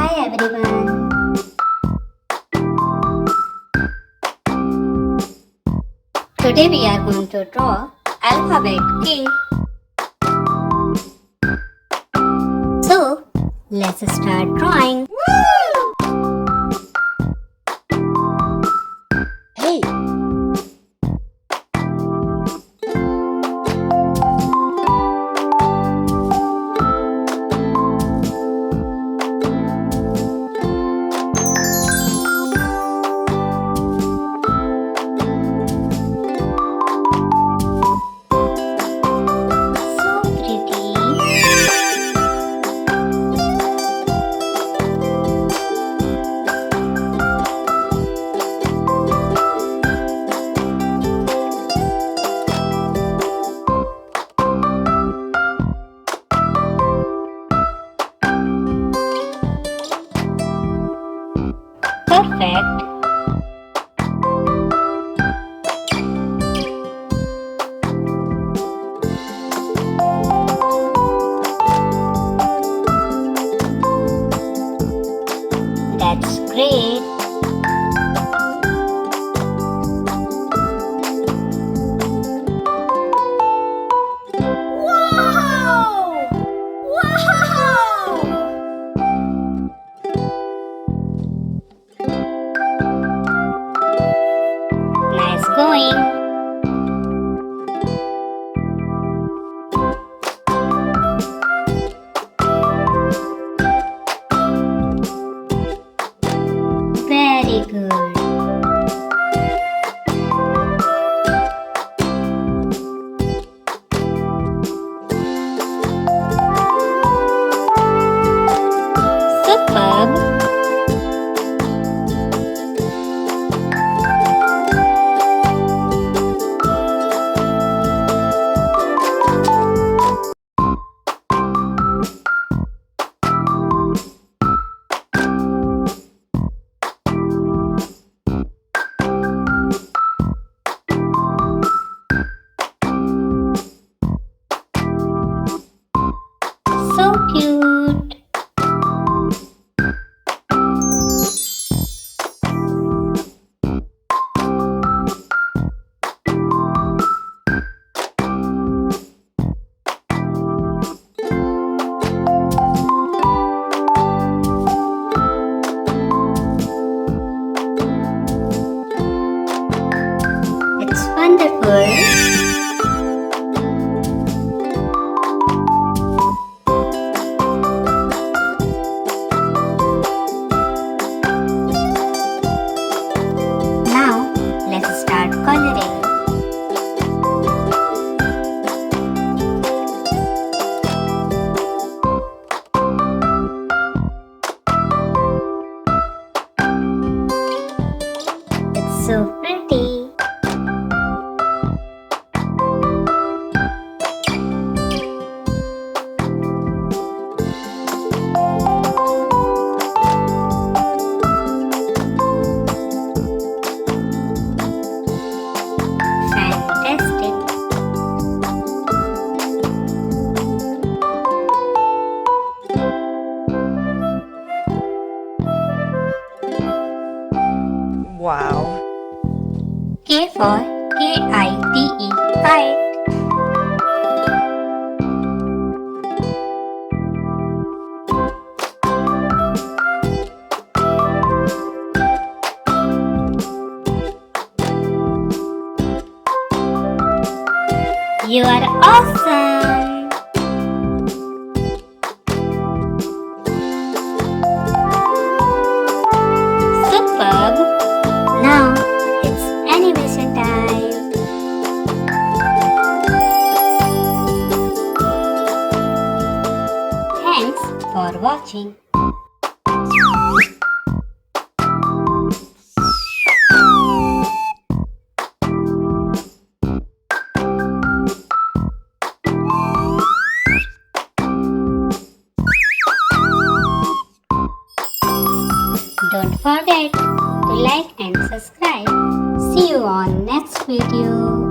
Hi everyone. Today we are going to draw alphabet K. So let's start drawing. Hey! So pretty. Perfect. That's great. Wow! Wow! Nice going. Very good. Superb. So cute. It's wonderful. Now, let's start coloring. It's so pretty. Fantastic. Wow! K for Kite, kite. You are awesome. Superb. Now it's animation time. Thanks for watching. Don't forget to like and subscribe. See you on next video.